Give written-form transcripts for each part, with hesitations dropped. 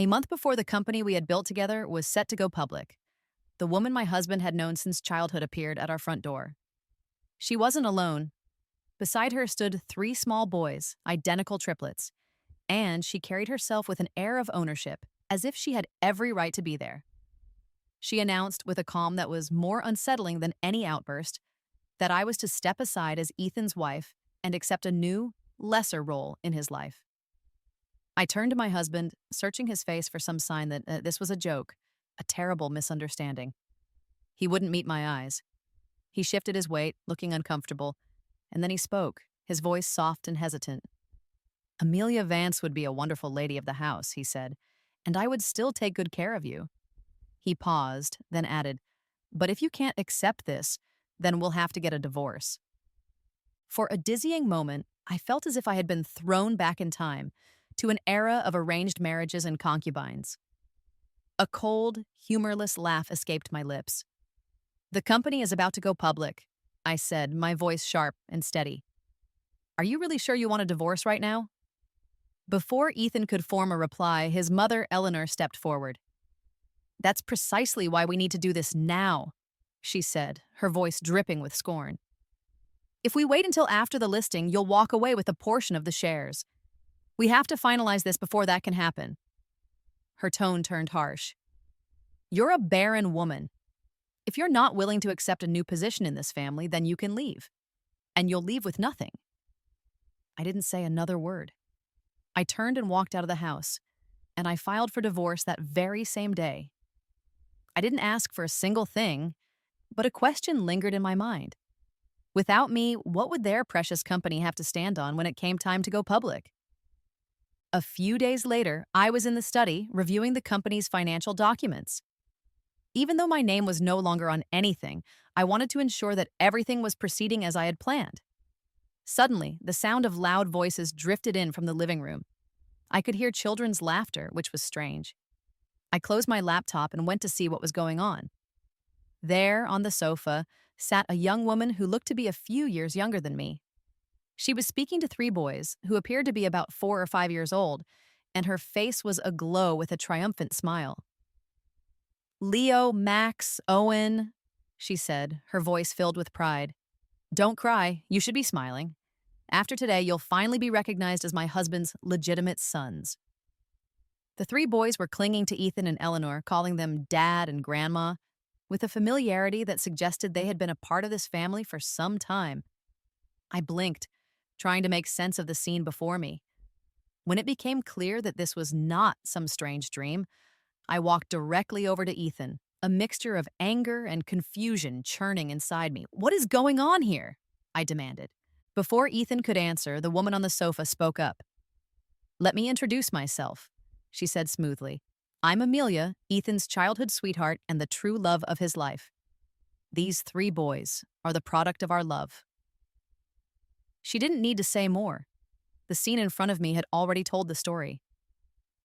A month before the company we had built together was set to go public, the woman my husband had known since childhood appeared at our front door. She wasn't alone. Beside her stood three small boys, identical triplets, and she carried herself with an air of ownership, as if she had every right to be there. She announced with a calm that was more unsettling than any outburst that I was to step aside as Ethan's wife and accept a new, lesser role in his life. I turned to my husband, searching his face for some sign that this was a joke, a terrible misunderstanding. He wouldn't meet my eyes. He shifted his weight, looking uncomfortable, and then he spoke, his voice soft and hesitant. "Amelia Vance would be a wonderful lady of the house," he said, "and I would still take good care of you." He paused, then added, "But if you can't accept this, then we'll have to get a divorce." For a dizzying moment, I felt as if I had been thrown back in time to an era of arranged marriages and concubines. A cold, humorless laugh escaped my lips. "The company is about to go public," I said, my voice sharp and steady. "Are you really sure you want a divorce right now?" Before Ethan could form a reply, his mother, Eleanor, stepped forward. "That's precisely why we need to do this now," she said, her voice dripping with scorn. "If we wait until after the listing, you'll walk away with a portion of the shares. We have to finalize this before that can happen." Her tone turned harsh. "You're a barren woman. If you're not willing to accept a new position in this family, then you can leave. And you'll leave with nothing." I didn't say another word. I turned and walked out of the house, and I filed for divorce that very same day. I didn't ask for a single thing, but a question lingered in my mind. Without me, what would their precious company have to stand on when it came time to go public? A few days later, I was in the study reviewing the company's financial documents. Even though my name was no longer on anything, I wanted to ensure that everything was proceeding as I had planned. Suddenly, the sound of loud voices drifted in from the living room. I could hear children's laughter, which was strange. I closed my laptop and went to see what was going on. There, on the sofa, sat a young woman who looked to be a few years younger than me. She was speaking to three boys, who appeared to be about 4 or 5 years old, and her face was aglow with a triumphant smile. "Leo, Max, Owen," she said, her voice filled with pride. "Don't cry, you should be smiling. After today, you'll finally be recognized as my husband's legitimate sons." The three boys were clinging to Ethan and Eleanor, calling them Dad and Grandma, with a familiarity that suggested they had been a part of this family for some time. I blinked, trying to make sense of the scene before me. When it became clear that this was not some strange dream, I walked directly over to Ethan, a mixture of anger and confusion churning inside me. "What is going on here?" I demanded. Before Ethan could answer, the woman on the sofa spoke up. "Let me introduce myself," she said smoothly. "I'm Amelia, Ethan's childhood sweetheart and the true love of his life. These three boys are the product of our love." She didn't need to say more. The scene in front of me had already told the story.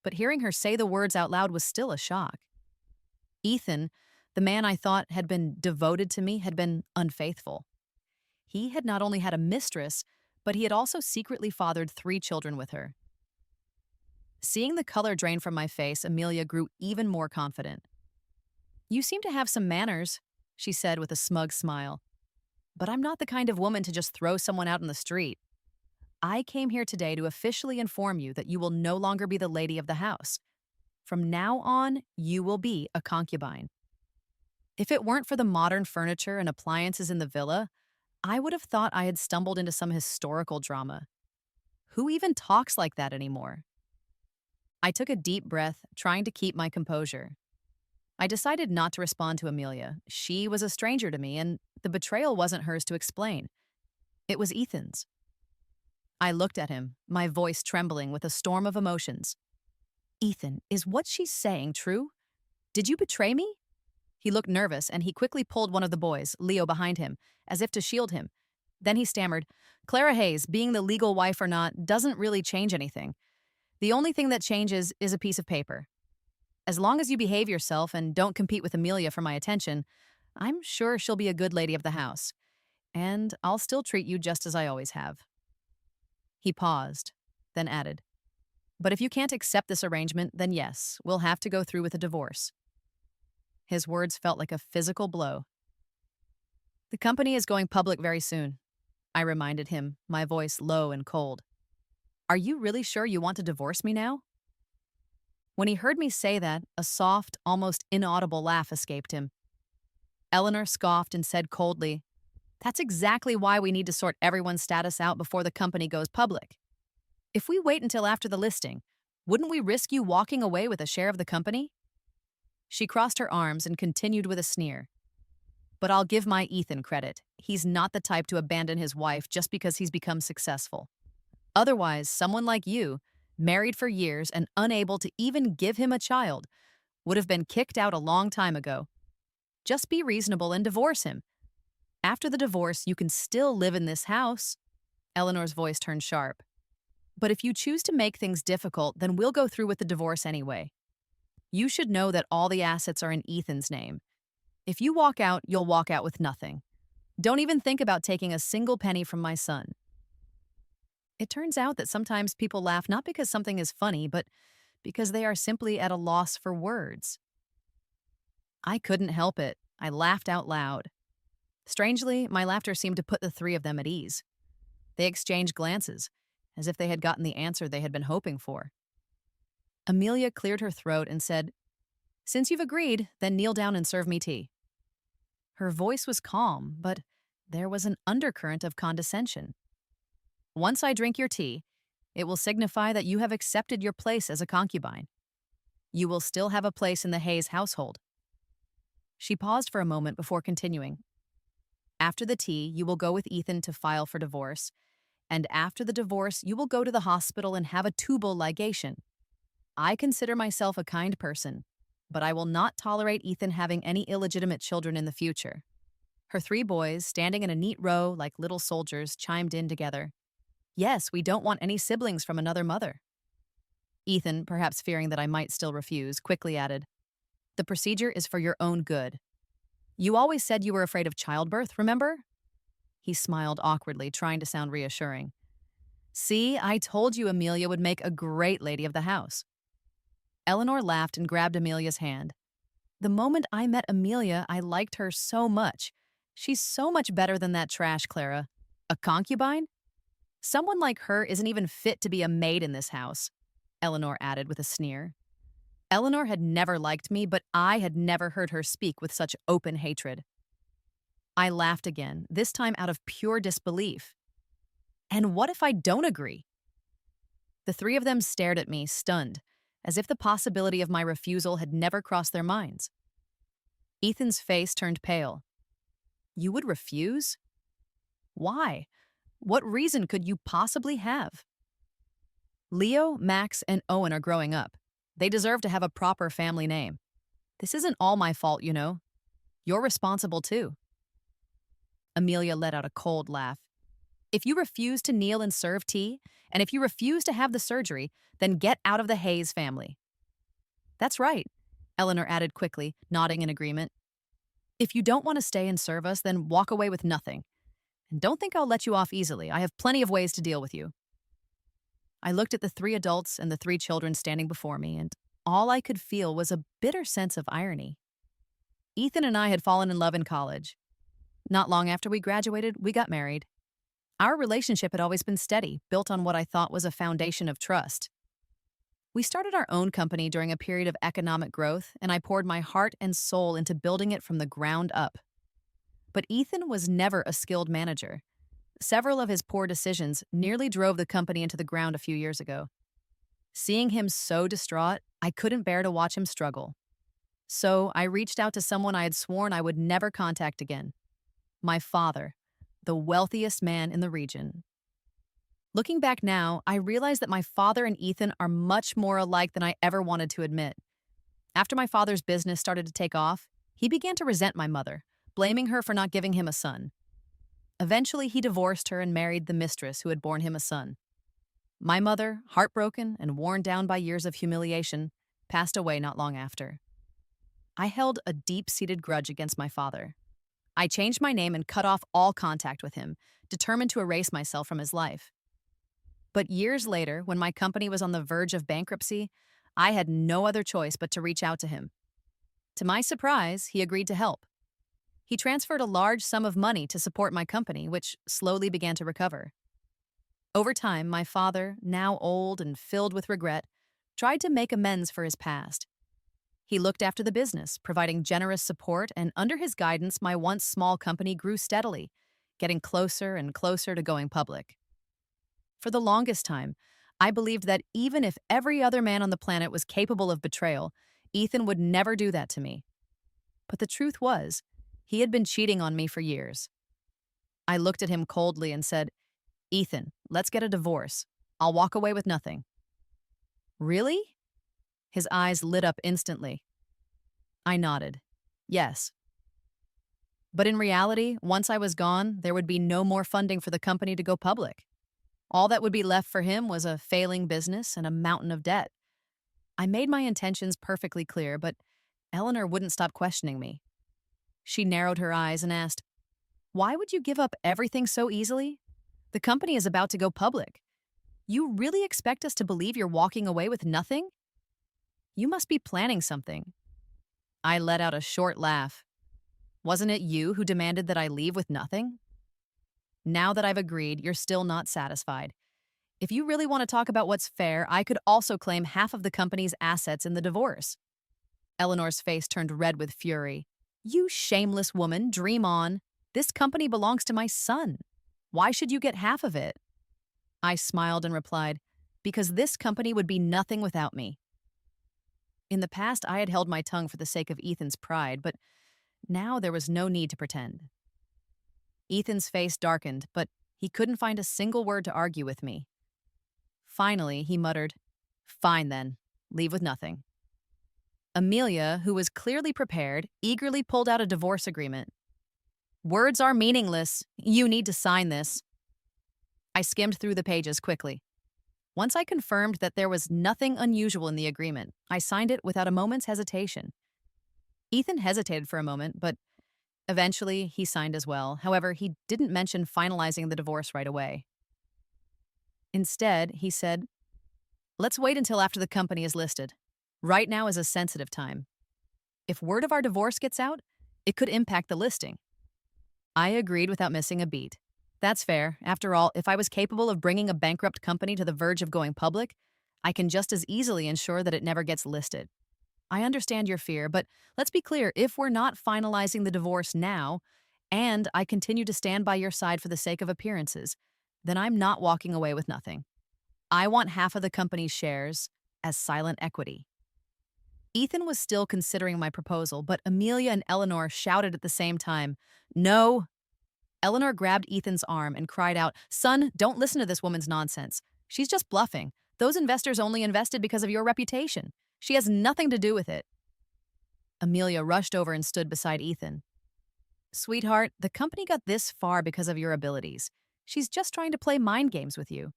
But hearing her say the words out loud was still a shock. Ethan, the man I thought had been devoted to me, had been unfaithful. He had not only had a mistress, but he had also secretly fathered 3 children with her. Seeing the color drain from my face, Amelia grew even more confident. "You seem to have some manners," she said with a smug smile. "But I'm not the kind of woman to just throw someone out in the street. I came here today to officially inform you that you will no longer be the lady of the house. From now on, you will be a concubine. If it weren't for the modern furniture and appliances in the villa, I would have thought I had stumbled into some historical drama. Who even talks like that anymore?" I took a deep breath, trying to keep my composure. I decided not to respond to Amelia. She was a stranger to me, and the betrayal wasn't hers to explain. It was Ethan's. I looked at him, my voice trembling with a storm of emotions. "Ethan, is what she's saying true? Did you betray me?" He looked nervous, and he quickly pulled one of the boys, Leo, behind him, as if to shield him. Then he stammered, "Clara Hayes, being the legal wife or not, doesn't really change anything. The only thing that changes is a piece of paper. As long as you behave yourself and don't compete with Amelia for my attention, I'm sure she'll be a good lady of the house. And I'll still treat you just as I always have." He paused, then added, But if you can't accept this arrangement, then yes, we'll have to go through with a divorce. His words felt like a physical blow. The company is going public very soon, I reminded him, my voice low and cold. Are you really sure you want to divorce me now? When he heard me say that, a soft, almost inaudible laugh escaped him. Eleanor scoffed and said coldly, That's exactly why we need to sort everyone's status out before the company goes public. If we wait until after the listing, wouldn't we risk you walking away with a share of the company? She crossed her arms and continued with a sneer. But I'll give my Ethan credit. He's not the type to abandon his wife just because he's become successful. Otherwise, someone like you, married for years and unable to even give him a child, would have been kicked out a long time ago. Just be reasonable and divorce him. After the divorce, you can still live in this house. Eleanor's voice turned sharp. But if you choose to make things difficult, then we'll go through with the divorce anyway. You should know that all the assets are in Ethan's name. If you walk out, you'll walk out with nothing. Don't even think about taking a single penny from my son. It turns out that sometimes people laugh not because something is funny, but because they are simply at a loss for words. I couldn't help it. I laughed out loud. Strangely, my laughter seemed to put the three of them at ease. They exchanged glances, as if they had gotten the answer they had been hoping for. Amelia cleared her throat and said, Since you've agreed, then kneel down and serve me tea. Her voice was calm, but there was an undercurrent of condescension. Once I drink your tea, it will signify that you have accepted your place as a concubine. You will still have a place in the Hayes household. She paused for a moment before continuing. After the tea, you will go with Ethan to file for divorce, and after the divorce, you will go to the hospital and have a tubal ligation. I consider myself a kind person, but I will not tolerate Ethan having any illegitimate children in the future. Her three boys, standing in a neat row like little soldiers, chimed in together. Yes, we don't want any siblings from another mother. Ethan, perhaps fearing that I might still refuse, quickly added, The procedure is for your own good. You always said you were afraid of childbirth, remember? He smiled awkwardly, trying to sound reassuring. See, I told you Amelia would make a great lady of the house. Eleanor laughed and grabbed Amelia's hand. The moment I met Amelia, I liked her so much. She's so much better than that trash, Clara. A concubine? Someone like her isn't even fit to be a maid in this house, Eleanor added with a sneer. Eleanor had never liked me, but I had never heard her speak with such open hatred. I laughed again, this time out of pure disbelief. And what if I don't agree? The three of them stared at me, stunned, as if the possibility of my refusal had never crossed their minds. Ethan's face turned pale. You would refuse? Why? What reason could you possibly have? Leo, Max, and Owen are growing up. They deserve to have a proper family name. This isn't all my fault, you know. You're responsible too. Amelia let out a cold laugh. If you refuse to kneel and serve tea, and if you refuse to have the surgery, then get out of the Hayes family. That's right, Eleanor added quickly, nodding in agreement. If you don't want to stay and serve us, then walk away with nothing. And don't think I'll let you off easily. I have plenty of ways to deal with you. I looked at the three adults and the three children standing before me, and all I could feel was a bitter sense of irony. Ethan and I had fallen in love in college. Not long after we graduated, we got married. Our relationship had always been steady, built on what I thought was a foundation of trust. We started our own company during a period of economic growth, and I poured my heart and soul into building it from the ground up. But Ethan was never a skilled manager. Several of his poor decisions nearly drove the company into the ground a few years ago. Seeing him so distraught, I couldn't bear to watch him struggle. So I reached out to someone I had sworn I would never contact again. My father, the wealthiest man in the region. Looking back now, I realize that my father and Ethan are much more alike than I ever wanted to admit. After my father's business started to take off, he began to resent my mother, blaming her for not giving him a son. Eventually, he divorced her and married the Mistress who had borne him a son. My mother, heartbroken and worn down by years of humiliation, passed away not long after. I held a deep-seated grudge against my father. I changed my name and cut off all contact with him, determined to erase myself from his life. But years later, when my company was on the verge of bankruptcy, I had no other choice but to reach out to him. To my surprise, he agreed to help. He transferred a large sum of money to support my company, which slowly began to recover. Over time, my father, now old and filled with regret, tried to make amends for his past. He looked after the business, providing generous support, and under his guidance, my once small company grew steadily, getting closer and closer to going public. For the longest time, I believed that even if every other man on the planet was capable of betrayal, Ethan would never do that to me. But the truth was, he had been cheating on me for years. I looked at him coldly and said, "Ethan, let's get a divorce. I'll walk away with nothing." "Really?" His eyes lit up instantly. I nodded. Yes. But in reality, once I was gone, there would be no more funding for the company to go public. All that would be left for him was a failing business and a mountain of debt. I made my intentions perfectly clear, but Eleanor wouldn't stop questioning me. She narrowed her eyes and asked, "Why would you give up everything so easily? The company is about to go public. You really expect us to believe you're walking away with nothing? You must be planning something." I let out a short laugh. "Wasn't it you who demanded that I leave with nothing? Now that I've agreed, you're still not satisfied. If you really want to talk about what's fair, I could also claim half of the company's assets in the divorce." Eleanor's face turned red with fury. "You shameless woman, dream on. This company belongs to my son. Why should you get half of it?" I smiled and replied, "Because this company would be nothing without me." In the past, I had held my tongue for the sake of Ethan's pride, but now there was no need to pretend. Ethan's face darkened, but he couldn't find a single word to argue with me. Finally, he muttered, "Fine then, leave with nothing." Amelia, who was clearly prepared, eagerly pulled out a divorce agreement. "Words are meaningless. You need to sign this." I skimmed through the pages quickly. Once I confirmed that there was nothing unusual in the agreement, I signed it without a moment's hesitation. Ethan hesitated for a moment, but eventually he signed as well. However, he didn't mention finalizing the divorce right away. Instead, he said, "Let's wait until after the company is listed. Right now is a sensitive time. If word of our divorce gets out, it could impact the listing." I agreed without missing a beat. That's fair. After all, if I was capable of bringing a bankrupt company to the verge of going public, I can just as easily ensure that it never gets listed. I understand your fear, but let's be clear, if we're not finalizing the divorce now, and I continue to stand by your side for the sake of appearances, then I'm not walking away with nothing. I want half of the company's shares as silent equity. Ethan was still considering my proposal, but Amelia and Eleanor shouted at the same time, "No!" Eleanor grabbed Ethan's arm and cried out, "Son, don't listen to this woman's nonsense. She's just bluffing. Those investors only invested because of your reputation. She has nothing to do with it." Amelia rushed over and stood beside Ethan. "Sweetheart, the company got this far because of your abilities. She's just trying to play mind games with you.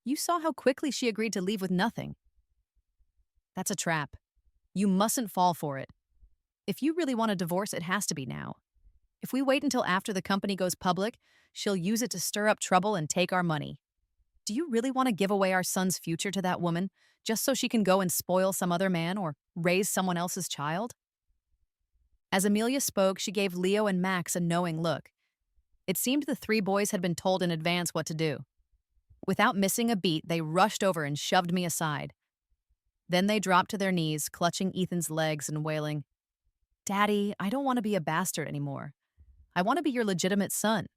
You saw how quickly she agreed to leave with nothing. That's a trap. You mustn't fall for it. If you really want a divorce, it has to be now. If we wait until after the company goes public, she'll use it to stir up trouble and take our money. Do you really want to give away our son's future to that woman just so she can go and spoil some other man or raise someone else's child?" As Amelia spoke, she gave Leo and Max a knowing look. It seemed the three boys had been told in advance what to do. Without missing a beat, they rushed over and shoved me aside. Then they dropped to their knees, clutching Ethan's legs and wailing, "Daddy, I don't want to be a bastard anymore. I want to be your legitimate son.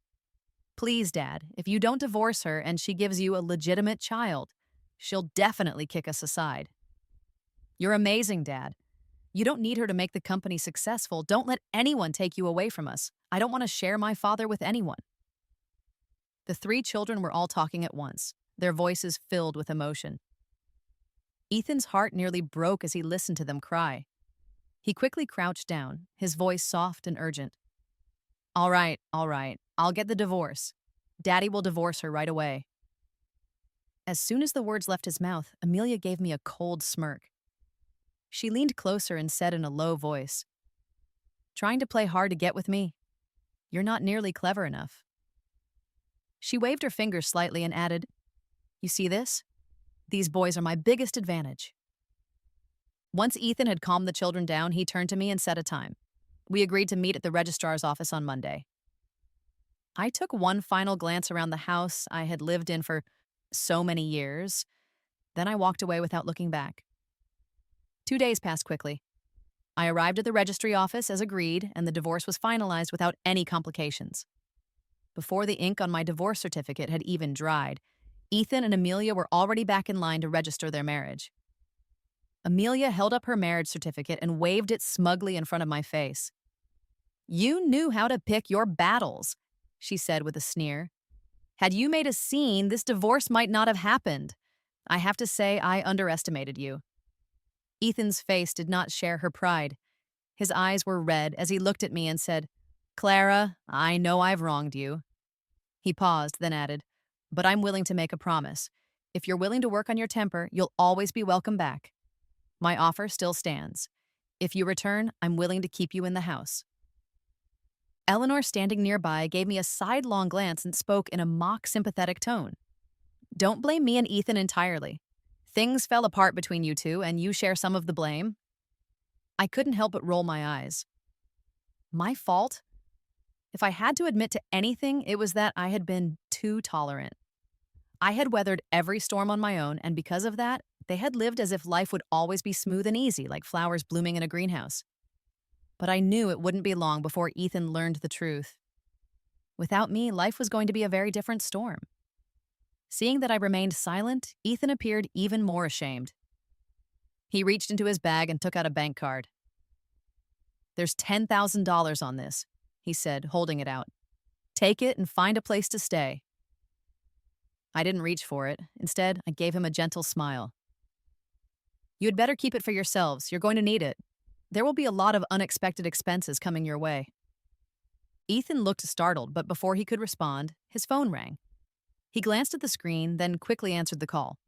Please, Dad, if you don't divorce her and she gives you a legitimate child, she'll definitely kick us aside. You're amazing, Dad. You don't need her to make the company successful. Don't let anyone take you away from us. I don't want to share my father with anyone." The three children were all talking at once, their voices filled with emotion. Ethan's heart nearly broke as he listened to them cry. He quickly crouched down, his voice soft and urgent. All right. I'll get the divorce. Daddy will divorce her right away." As soon as the words left his mouth, Amelia gave me a cold smirk. She leaned closer and said in a low voice, "Trying to play hard to get with me? You're not nearly clever enough." She waved her fingers slightly and added, You see this? These boys are my biggest advantage. Once Ethan had calmed the children down, he turned to me and set a time. We agreed to meet at the registrar's office on Monday. I took one final glance around the house I had lived in for so many years. Then I walked away without looking back. 2 days passed quickly. I arrived at the registry office as agreed, and the divorce was finalized without any complications. Before the ink on my divorce certificate had even dried, Ethan and Amelia were already back in line to register their marriage. Amelia held up her marriage certificate and waved it smugly in front of my face. "You knew how to pick your battles," she said with a sneer. "Had you made a scene, this divorce might not have happened. I have to say I underestimated you." Ethan's face did not share her pride. His eyes were red as he looked at me and said, "Clara, I know I've wronged you." He paused, then added, "But I'm willing to make a promise. If you're willing to work on your temper, you'll always be welcome back. My offer still stands. If you return, I'm willing to keep you in the house." Eleanor, standing nearby, gave me a sidelong glance and spoke in a mock sympathetic tone. "Don't blame me and Ethan entirely. Things fell apart between you two, and you share some of the blame." I couldn't help but roll my eyes. My fault? If I had to admit to anything, it was that I had been too tolerant. I had weathered every storm on my own, and because of that, they had lived as if life would always be smooth and easy, like flowers blooming in a greenhouse. But I knew it wouldn't be long before Ethan learned the truth. Without me, life was going to be a very different storm. Seeing that I remained silent, Ethan appeared even more ashamed. He reached into his bag and took out a bank card. "There's $10,000 on this," he said, holding it out. "Take it and find a place to stay." I didn't reach for it. Instead, I gave him a gentle smile. "You had better keep it for yourselves. You're going to need it. There will be a lot of unexpected expenses coming your way." Ethan looked startled, but before he could respond, his phone rang. He glanced at the screen, then quickly answered the call.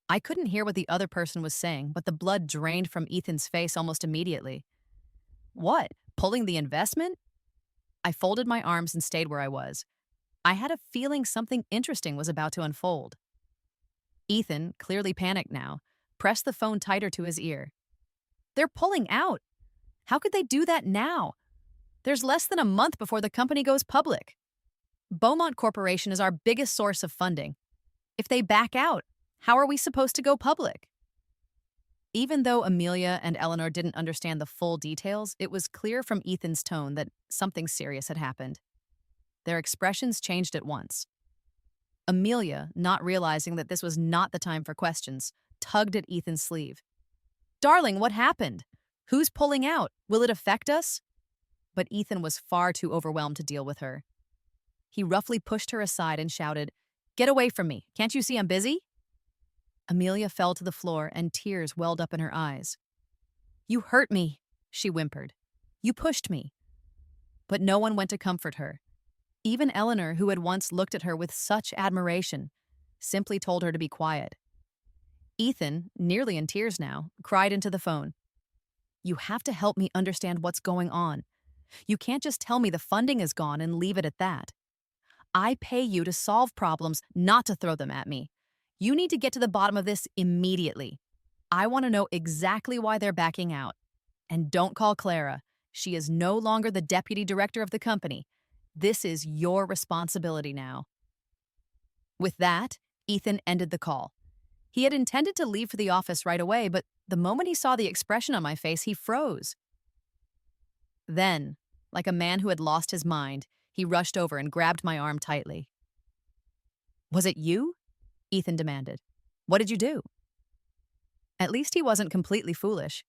I couldn't hear what the other person was saying, but the blood drained from Ethan's face almost immediately. "What? Pulling the investment?" I folded my arms and stayed where I was. I had a feeling something interesting was about to unfold. Ethan, clearly panicked now, pressed the phone tighter to his ear. "They're pulling out. How could they do that now? There's less than a month before the company goes public. Beaumont Corporation is our biggest source of funding. If they back out, how are we supposed to go public?" Even though Amelia and Eleanor didn't understand the full details, it was clear from Ethan's tone that something serious had happened. Their expressions changed at once. Amelia, not realizing that this was not the time for questions, tugged at Ethan's sleeve. "Darling, what happened? Who's pulling out? Will it affect us?" But Ethan was far too overwhelmed to deal with her. He roughly pushed her aside and shouted, "Get away from me. Can't you see I'm busy?" Amelia fell to the floor and tears welled up in her eyes. "You hurt me," she whimpered. "You pushed me." But no one went to comfort her. Even Eleanor, who had once looked at her with such admiration, simply told her to be quiet. Ethan, nearly in tears now, cried into the phone. "You have to help me understand what's going on. You can't just tell me the funding is gone and leave it at that. I pay you to solve problems, not to throw them at me. You need to get to the bottom of this immediately. I want to know exactly why they're backing out. And don't call Clara. She is no longer the deputy director of the company. This is your responsibility now." With that, Ethan ended the call. He had intended to leave for the office right away, but the moment he saw the expression on my face, he froze. Then, like a man who had lost his mind, he rushed over and grabbed my arm tightly. "Was it you?" Ethan demanded. "What did you do?" At least he wasn't completely foolish.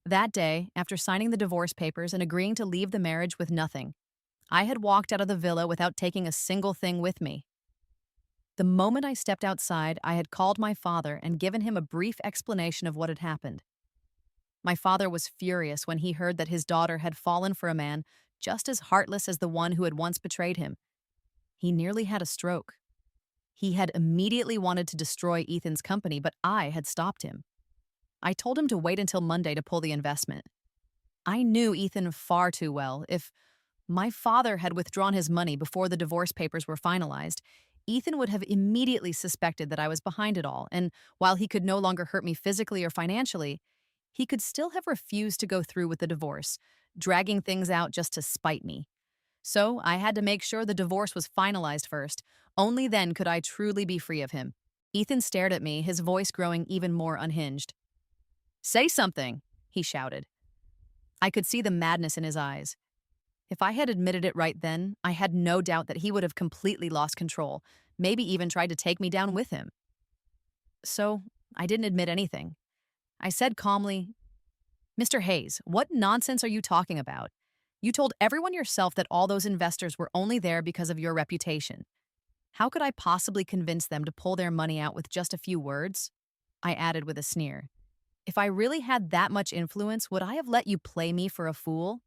That day, after signing the divorce papers and agreeing to leave the marriage with nothing, I had walked out of the villa without taking a single thing with me. The moment I stepped outside, I had called my father and given him a brief explanation of what had happened. My father was furious when he heard that his daughter had fallen for a man just as heartless as the one who had once betrayed him. He nearly had a stroke. He had immediately wanted to destroy Ethan's company, but I had stopped him. I told him to wait until Monday to pull the investment. I knew Ethan far too well. If my father had withdrawn his money before the divorce papers were finalized, Ethan would have immediately suspected that I was behind it all, and while he could no longer hurt me physically or financially, he could still have refused to go through with the divorce, dragging things out just to spite me. So I had to make sure the divorce was finalized first. Only then could I truly be free of him. Ethan stared at me, his voice growing even more unhinged. "Say something," he shouted. I could see the madness in his eyes. If I had admitted it right then, I had no doubt that he would have completely lost control, maybe even tried to take me down with him. So I didn't admit anything. I said calmly, "Mr. Hayes, what nonsense are you talking about? You told everyone yourself that all those investors were only there because of your reputation. How could I possibly convince them to pull their money out with just a few words?" I added with a sneer. "If I really had that much influence, would I have let you play me for a fool?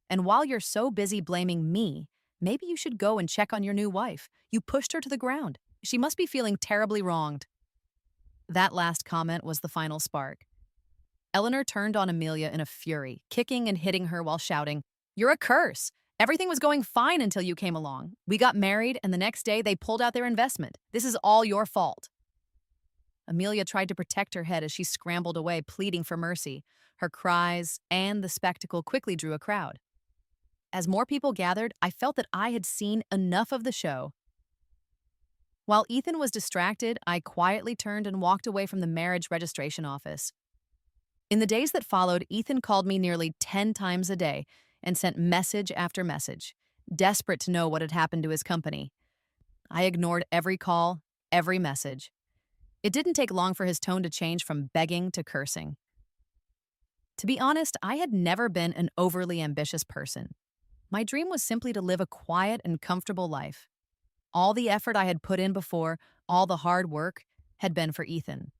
And while you're so busy blaming me, maybe you should go and check on your new wife. You pushed her to the ground. She must be feeling terribly wronged." That last comment was the final spark. Eleanor turned on Amelia in a fury, kicking and hitting her while shouting, "You're a curse! Everything was going fine until you came along. We got married, and the next day they pulled out their investment. This is all your fault." Amelia tried to protect her head as she scrambled away, pleading for mercy. Her cries and the spectacle quickly drew a crowd. As more people gathered, I felt that I had seen enough of the show. While Ethan was distracted, I quietly turned and walked away from the marriage registration office. In the days that followed, Ethan called me nearly 10 times a day and sent message after message, desperate to know what had happened to his company. I ignored every call, every message. It didn't take long for his tone to change from begging to cursing. To be honest, I had never been an overly ambitious person. My dream was simply to live a quiet and comfortable life. All the effort I had put in before, all the hard work, had been for Ethan.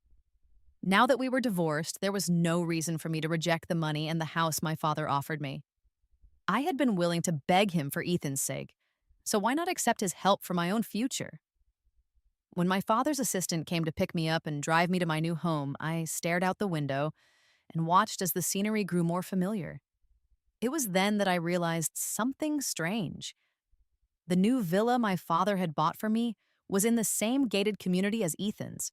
Now that we were divorced, there was no reason for me to reject the money and the house my father offered me. I had been willing to beg him for Ethan's sake, so why not accept his help for my own future? When my father's assistant came to pick me up and drive me to my new home, I stared out the window and watched as the scenery grew more familiar. It was then that I realized something strange. The new villa my father had bought for me was in the same gated community as Ethan's.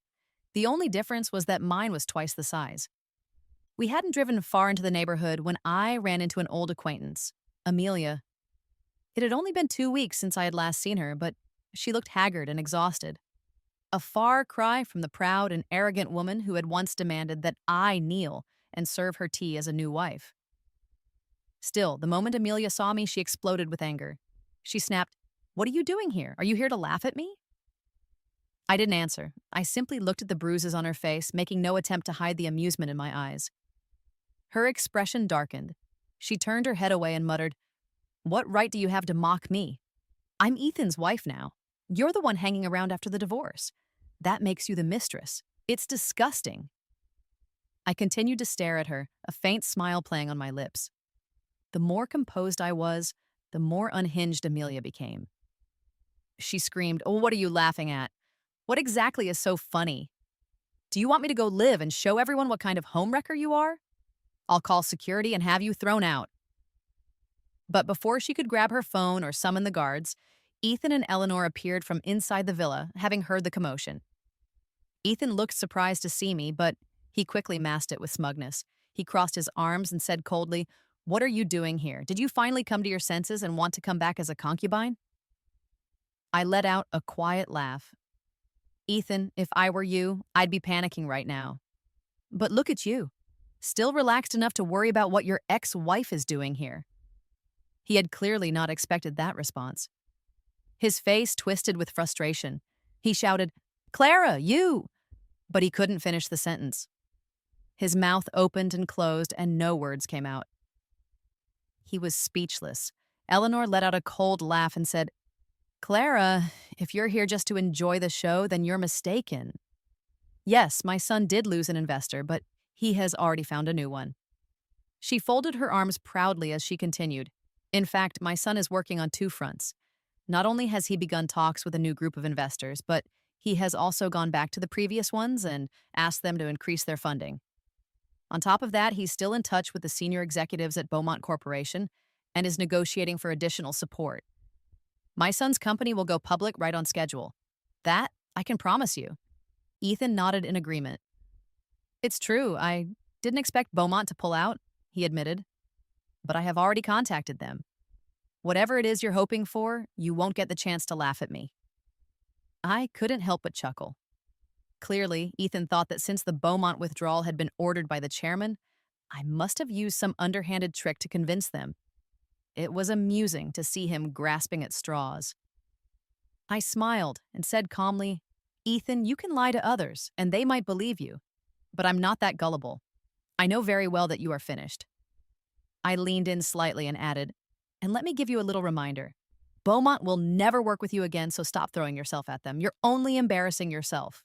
The only difference was that mine was twice the size. We hadn't driven far into the neighborhood when I ran into an old acquaintance, Amelia. It had only been 2 weeks since I had last seen her, but she looked haggard and exhausted. A far cry from the proud and arrogant woman who had once demanded that I kneel and serve her tea as a new wife. Still, the moment Amelia saw me, she exploded with anger. She snapped, "What are you doing here? Are you here to laugh at me?" I didn't answer. I simply looked at the bruises on her face, making no attempt to hide the amusement in my eyes. Her expression darkened. She turned her head away and muttered, "What right do you have to mock me? I'm Ethan's wife now. You're the one hanging around after the divorce. That makes you the mistress. It's disgusting." I continued to stare at her, a faint smile playing on my lips. The more composed I was, the more unhinged Amelia became. She screamed, "Oh, what are you laughing at? What exactly is so funny? Do you want me to go live and show everyone what kind of homewrecker you are? I'll call security and have you thrown out." But before she could grab her phone or summon the guards, Ethan and Eleanor appeared from inside the villa, having heard the commotion. Ethan looked surprised to see me, but he quickly masked it with smugness. He crossed his arms and said coldly, "What are you doing here? Did you finally come to your senses and want to come back as a concubine?" I let out a quiet laugh. "Ethan, if I were you, I'd be panicking right now. But look at you, still relaxed enough to worry about what your ex-wife is doing here." He had clearly not expected that response. His face twisted with frustration. He shouted, "Clara, you!" But he couldn't finish the sentence. His mouth opened and closed, and no words came out. He was speechless. Eleanor let out a cold laugh and said, "Clara, if you're here just to enjoy the show, then you're mistaken. Yes, my son did lose an investor, but he has already found a new one." She folded her arms proudly as she continued. "In fact, my son is working on 2 fronts. Not only has he begun talks with a new group of investors, but he has also gone back to the previous ones and asked them to increase their funding. On top of that, he's still in touch with the senior executives at Beaumont Corporation and is negotiating for additional support. My son's company will go public right on schedule. That I can promise you. Ethan nodded in agreement. It's true, I didn't expect Beaumont to pull out, he admitted, but I have already contacted them. Whatever it is you're hoping for, you won't get the chance to laugh at me. I couldn't help but chuckle. Clearly, Ethan thought that since the Beaumont withdrawal had been ordered by the chairman, I must have used some underhanded trick to convince them. It was amusing to see him grasping at straws. I smiled and said calmly, Ethan, you can lie to others, and they might believe you. But I'm not that gullible. I know very well that you are finished. I leaned in slightly and added, and let me give you a little reminder. Beaumont will never work with you again, so stop throwing yourself at them. You're only embarrassing yourself.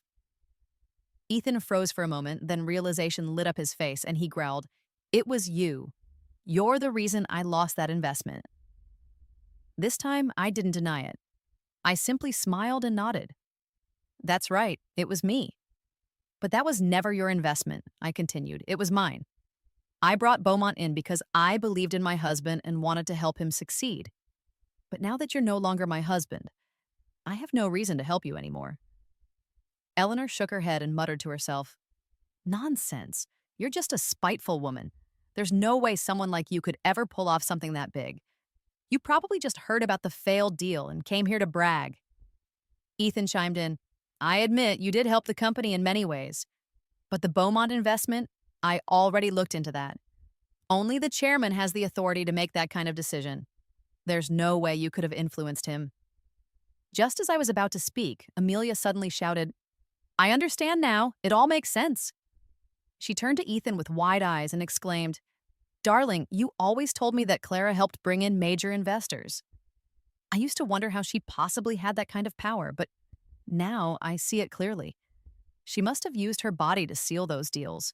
Ethan froze for a moment, then realization lit up his face, and he growled, It was you. You're the reason I lost that investment. This time, I didn't deny it. I simply smiled and nodded. That's right, it was me. But that was never your investment, I continued. It was mine. I brought Beaumont in because I believed in my husband and wanted to help him succeed. But now that you're no longer my husband, I have no reason to help you anymore. Eleanor shook her head and muttered to herself, Nonsense. You're just a spiteful woman. There's no way someone like you could ever pull off something that big. You probably just heard about the failed deal and came here to brag. Ethan chimed in, I admit you did help the company in many ways. But the Beaumont investment, I already looked into that. Only the chairman has the authority to make that kind of decision. There's no way you could have influenced him. Just as I was about to speak, Amelia suddenly shouted, I understand now. It all makes sense. She turned to Ethan with wide eyes and exclaimed, Darling, you always told me that Clara helped bring in major investors. I used to wonder how she possibly had that kind of power, but now I see it clearly. She must have used her body to seal those deals.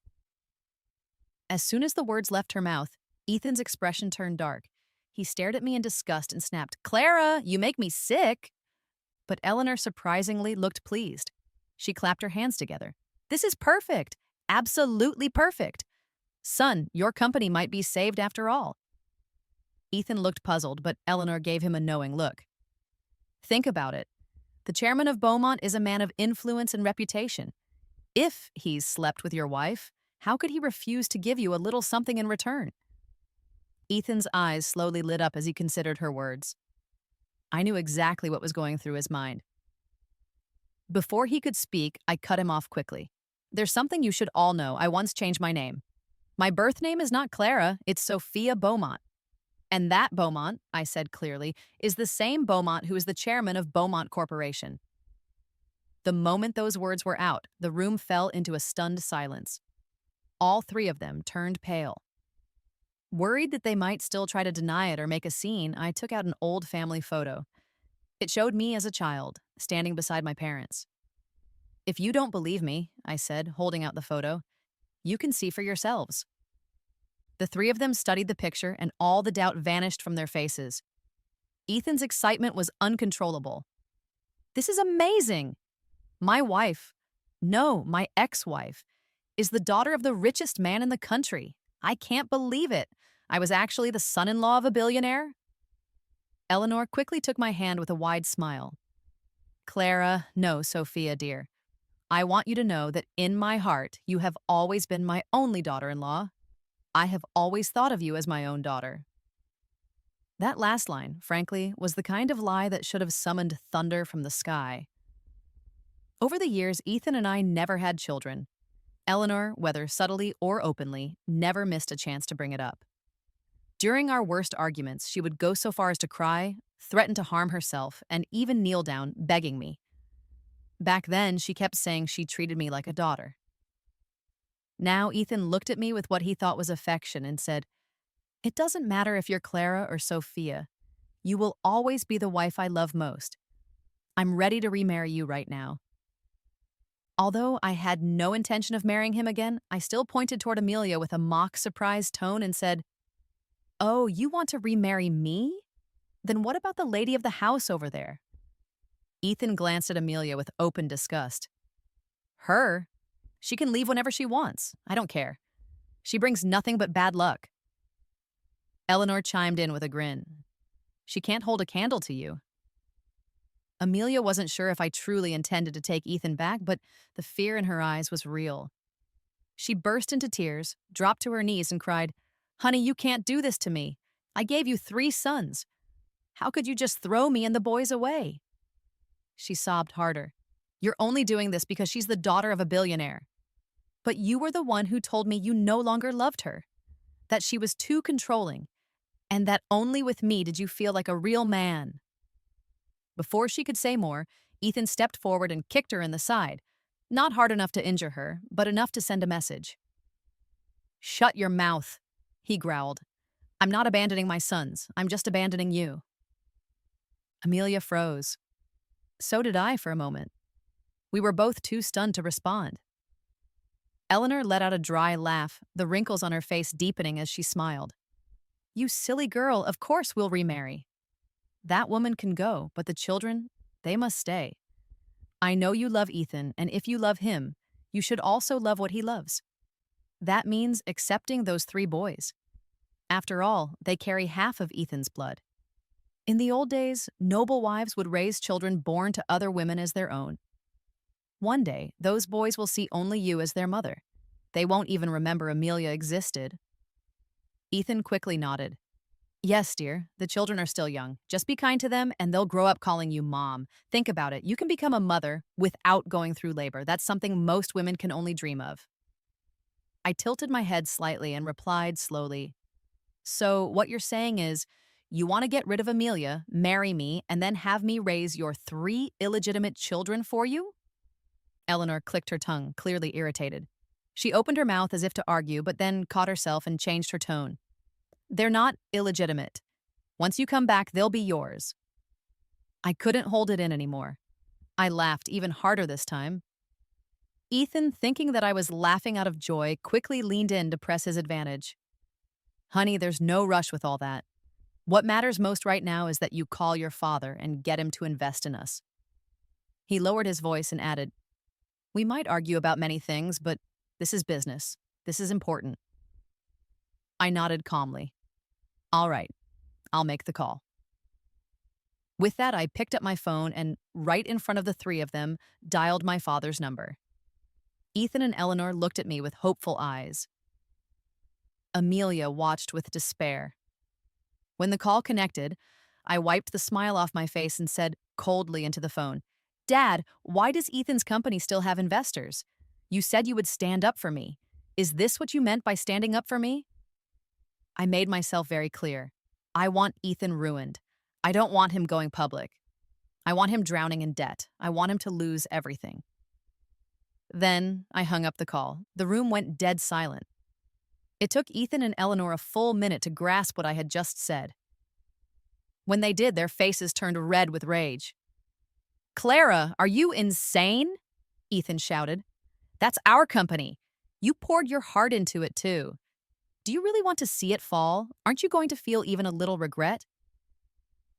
As soon as the words left her mouth, Ethan's expression turned dark. He stared at me in disgust and snapped, Clara, you make me sick. But Eleanor surprisingly looked pleased. She clapped her hands together. This is perfect. Absolutely perfect. Son, your company might be saved after all. Ethan looked puzzled, but Eleanor gave him a knowing look. Think about it. The chairman of Beaumont is a man of influence and reputation. If he's slept with your wife, how could he refuse to give you a little something in return? Ethan's eyes slowly lit up as he considered her words. I knew exactly what was going through his mind. Before he could speak, I cut him off quickly. There's something you should all know. I once changed my name. My birth name is not Clara, it's Sophia Beaumont. And that Beaumont, I said clearly, is the same Beaumont who is the chairman of Beaumont Corporation. The moment those words were out, the room fell into a stunned silence. All three of them turned pale. Worried that they might still try to deny it or make a scene, I took out an old family photo. It showed me as a child, standing beside my parents. If you don't believe me, I said, holding out the photo, you can see for yourselves. The three of them studied the picture, and all the doubt vanished from their faces. Ethan's excitement was uncontrollable. This is amazing! My wife, no, my ex-wife, is the daughter of the richest man in the country. I can't believe it. I was actually the son-in-law of a billionaire. Eleanor quickly took my hand with a wide smile. Clara, no, Sophia, dear. I want you to know that in my heart, you have always been my only daughter-in-law. I have always thought of you as my own daughter. That last line, frankly, was the kind of lie that should have summoned thunder from the sky. Over the years, Ethan and I never had children. Eleanor, whether subtly or openly, never missed a chance to bring it up. During our worst arguments, she would go so far as to cry, threaten to harm herself, and even kneel down, begging me. Back then, she kept saying she treated me like a daughter. Now, Ethan looked at me with what he thought was affection and said, It doesn't matter if you're Clara or Sophia. You will always be the wife I love most. I'm ready to remarry you right now. Although I had no intention of marrying him again, I still pointed toward Amelia with a mock surprised tone and said, Oh, you want to remarry me? Then what about the lady of the house over there? Ethan glanced at Amelia with open disgust. Her? She can leave whenever she wants. I don't care. She brings nothing but bad luck. Eleanor chimed in with a grin. She can't hold a candle to you. Amelia wasn't sure if I truly intended to take Ethan back, but the fear in her eyes was real. She burst into tears, dropped to her knees, and cried, "Honey, you can't do this to me. I gave you 3 sons. How could you just throw me and the boys away?" She sobbed harder. "You're only doing this because she's the daughter of a billionaire. But you were the one who told me you no longer loved her, that she was too controlling, and that only with me did you feel like a real man." Before she could say more, Ethan stepped forward and kicked her in the side, not hard enough to injure her, but enough to send a message. "Shut your mouth," he growled. "I'm not abandoning my sons. I'm just abandoning you." Amelia froze. So did I for a moment. We were both too stunned to respond. Eleanor let out a dry laugh, the wrinkles on her face deepening as she smiled. "You silly girl, of course we'll remarry. That woman can go, but the children, they must stay. I know you love Ethan, and if you love him, you should also love what he loves. That means accepting those 3 boys. After all, they carry half of Ethan's blood. In the old days, noble wives would raise children born to other women as their own. One day, those boys will see only you as their mother. They won't even remember Amelia existed." Ethan quickly nodded. "Yes, dear, the children are still young. Just be kind to them, and they'll grow up calling you mom. Think about it. You can become a mother without going through labor. That's something most women can only dream of." I tilted my head slightly and replied slowly, "So what you're saying is, you want to get rid of Amelia, marry me, and then have me raise your 3 illegitimate children for you?" Eleanor clicked her tongue, clearly irritated. She opened her mouth as if to argue, but then caught herself and changed her tone. "They're not illegitimate. Once you come back, they'll be yours." I couldn't hold it in anymore. I laughed even harder this time. Ethan, thinking that I was laughing out of joy, quickly leaned in to press his advantage. "Honey, there's no rush with all that. What matters most right now is that you call your father and get him to invest in us." He lowered his voice and added, "We might argue about many things, but this is business. This is important." I nodded calmly. "All right, I'll make the call." With that, I picked up my phone and, right in front of the 3 of them, dialed my father's number. Ethan and Eleanor looked at me with hopeful eyes. Amelia watched with despair. When the call connected, I wiped the smile off my face and said coldly into the phone, "Dad, why does Ethan's company still have investors? You said you would stand up for me. Is this what you meant by standing up for me?" I made myself very clear. I want Ethan ruined. I don't want him going public. I want him drowning in debt. I want him to lose everything. Then I hung up the call. The room went dead silent. It took Ethan and Eleanor a full minute to grasp what I had just said. When they did, their faces turned red with rage. "Clara, are you insane?" Ethan shouted. "That's our company. You poured your heart into it, too. Do you really want to see it fall? Aren't you going to feel even a little regret?"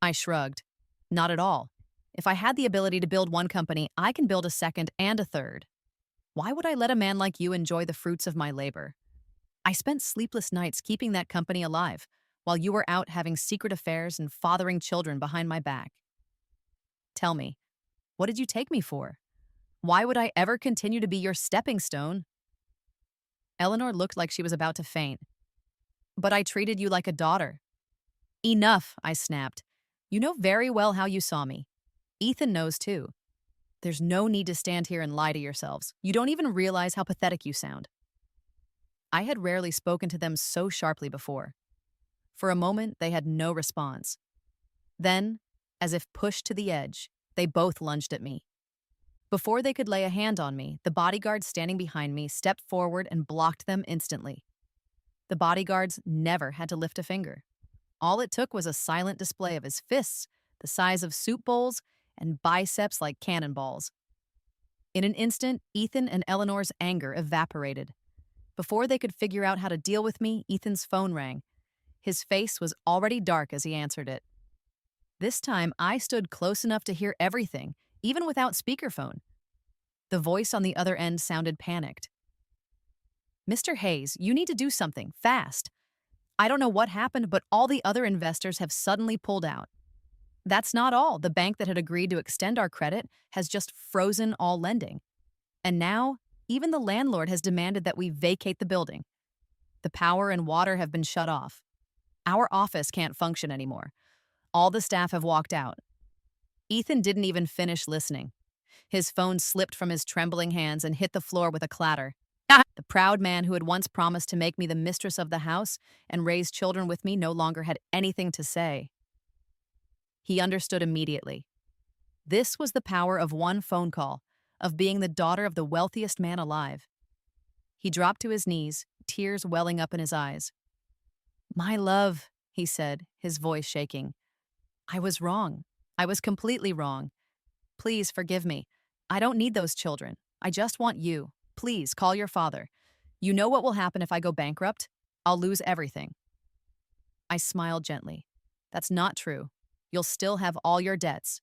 I shrugged. "Not at all. If I had the ability to build one company, I can build a second and a third. Why would I let a man like you enjoy the fruits of my labor? I spent sleepless nights keeping that company alive, while you were out having secret affairs and fathering children behind my back. Tell me, what did you take me for? Why would I ever continue to be your stepping stone?" Eleanor looked like she was about to faint. "But I treated you like a daughter." "Enough," I snapped. "You know very well how you saw me. Ethan knows too. There's no need to stand here and lie to yourselves. You don't even realize how pathetic you sound." I had rarely spoken to them so sharply before. For a moment, they had no response. Then, as if pushed to the edge, they both lunged at me. Before they could lay a hand on me, the bodyguard standing behind me stepped forward and blocked them instantly. The bodyguards never had to lift a finger. All it took was a silent display of his fists, the size of soup bowls, and biceps like cannonballs. In an instant, Ethan and Eleanor's anger evaporated. Before they could figure out how to deal with me, Ethan's phone rang. His face was already dark as he answered it. This time, I stood close enough to hear everything, even without speakerphone. The voice on the other end sounded panicked. "Mr. Hayes, you need to do something, fast. I don't know what happened, but all the other investors have suddenly pulled out." That's not all. The bank that had agreed to extend our credit has just frozen all lending. And now, even the landlord has demanded that we vacate the building. The power and water have been shut off. Our office can't function anymore. All the staff have walked out. Ethan didn't even finish listening. His phone slipped from his trembling hands and hit the floor with a clatter. The proud man who had once promised to make me the mistress of the house and raise children with me no longer had anything to say. He understood immediately. This was the power of one phone call, of being the daughter of the wealthiest man alive. He dropped to his knees, tears welling up in his eyes. "My love," he said, his voice shaking. "I was wrong. I was completely wrong. Please forgive me. I don't need those children. I just want you. Please call your father. You know what will happen if I go bankrupt? I'll lose everything." I smiled gently. "That's not true. You'll still have all your debts."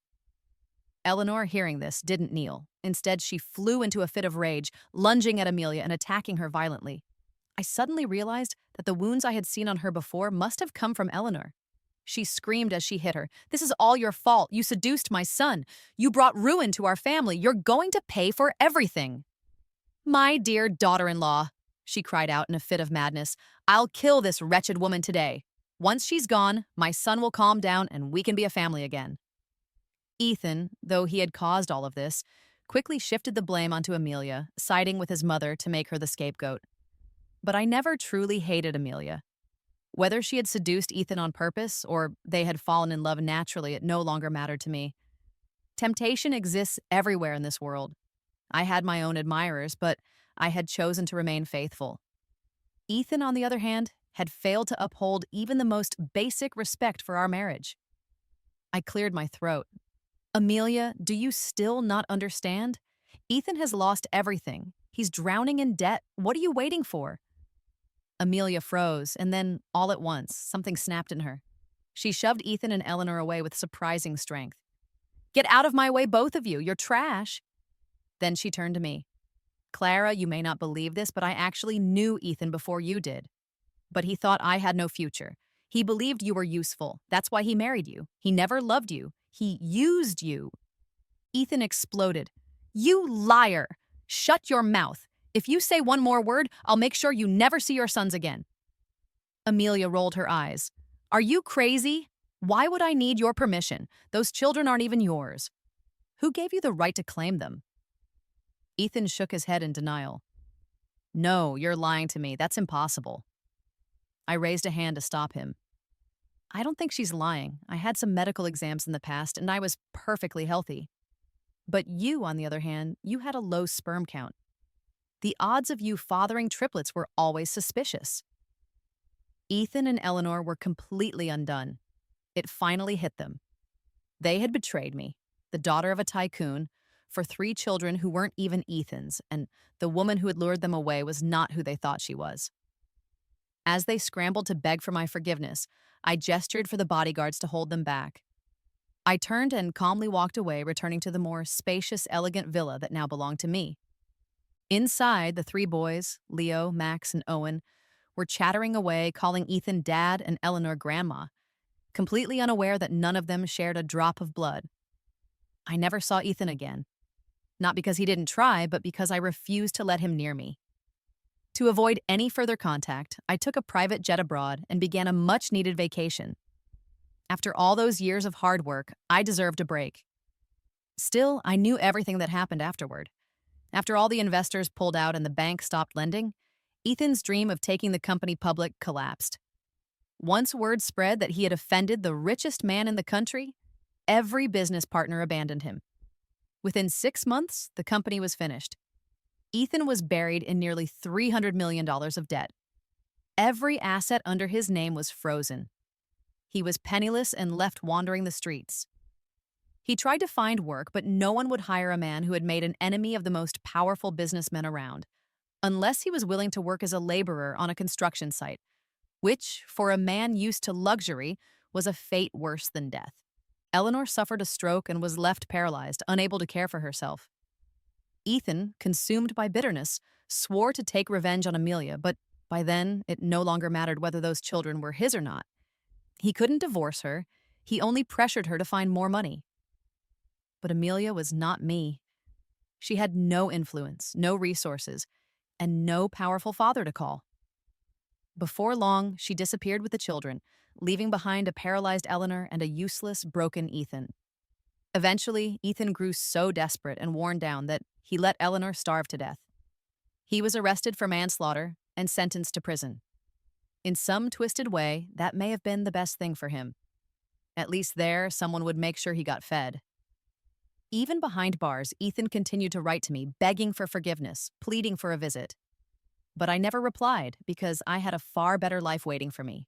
Eleanor, hearing this, didn't kneel. Instead, she flew into a fit of rage, lunging at Amelia and attacking her violently. I suddenly realized that the wounds I had seen on her before must have come from Eleanor. She screamed as she hit her. "This is all your fault. You seduced my son. You brought ruin to our family. You're going to pay for everything." "My dear daughter-in-law," she cried out in a fit of madness, "I'll kill this wretched woman today. Once she's gone, my son will calm down and we can be a family again." Ethan, though he had caused all of this, quickly shifted the blame onto Amelia, siding with his mother to make her the scapegoat. But I never truly hated Amelia. Whether she had seduced Ethan on purpose or they had fallen in love naturally, it no longer mattered to me. Temptation exists everywhere in this world. I had my own admirers, but I had chosen to remain faithful. Ethan, on the other hand, had failed to uphold even the most basic respect for our marriage. I cleared my throat. "Amelia, do you still not understand? Ethan has lost everything. He's drowning in debt. What are you waiting for?" Amelia froze, and then, all at once, something snapped in her. She shoved Ethan and Eleanor away with surprising strength. "Get out of my way, both of you. You're trash." Then she turned to me. "Clara, you may not believe this, but I actually knew Ethan before you did. But he thought I had no future. He believed you were useful. That's why he married you. He never loved you. He used you." Ethan exploded. "You liar! Shut your mouth. If you say one more word, I'll make sure you never see your sons again." Amelia rolled her eyes. "Are you crazy? Why would I need your permission? Those children aren't even yours. Who gave you the right to claim them?" Ethan shook his head in denial. "No, you're lying to me. That's impossible." I raised a hand to stop him. "I don't think she's lying. I had some medical exams in the past, and I was perfectly healthy. But you, on the other hand, you had a low sperm count. The odds of you fathering triplets were always suspicious." Ethan and Eleanor were completely undone. It finally hit them. They had betrayed me, the daughter of a tycoon, for 3 children who weren't even Ethan's, and the woman who had lured them away was not who they thought she was. As they scrambled to beg for my forgiveness, I gestured for the bodyguards to hold them back. I turned and calmly walked away, returning to the more spacious, elegant villa that now belonged to me. Inside, the 3 boys, Leo, Max, and Owen, were chattering away, calling Ethan Dad and Eleanor Grandma, completely unaware that none of them shared a drop of blood. I never saw Ethan again. Not because he didn't try, but because I refused to let him near me. To avoid any further contact, I took a private jet abroad and began a much-needed vacation. After all those years of hard work, I deserved a break. Still, I knew everything that happened afterward. After all the investors pulled out and the bank stopped lending, Ethan's dream of taking the company public collapsed. Once word spread that he had offended the richest man in the country, every business partner abandoned him. Within 6 months, the company was finished. Ethan was buried in nearly $300 million of debt. Every asset under his name was frozen. He was penniless and left wandering the streets. He tried to find work, but no one would hire a man who had made an enemy of the most powerful businessmen around, unless he was willing to work as a laborer on a construction site, which, for a man used to luxury, was a fate worse than death. Eleanor suffered a stroke and was left paralyzed, unable to care for herself. Ethan, consumed by bitterness, swore to take revenge on Amelia, but by then it no longer mattered whether those children were his or not. He couldn't divorce her, He only pressured her to find more money. But Amelia was not me. She had no influence, no resources, and no powerful father to call. Before long, she disappeared with the children, leaving behind a paralyzed Eleanor and a useless, broken Ethan. Eventually, Ethan grew so desperate and worn down that he let Eleanor starve to death. He was arrested for manslaughter and sentenced to prison. In some twisted way, that may have been the best thing for him. At least there, someone would make sure he got fed. Even behind bars, Ethan continued to write to me, begging for forgiveness, pleading for a visit. But I never replied because I had a far better life waiting for me.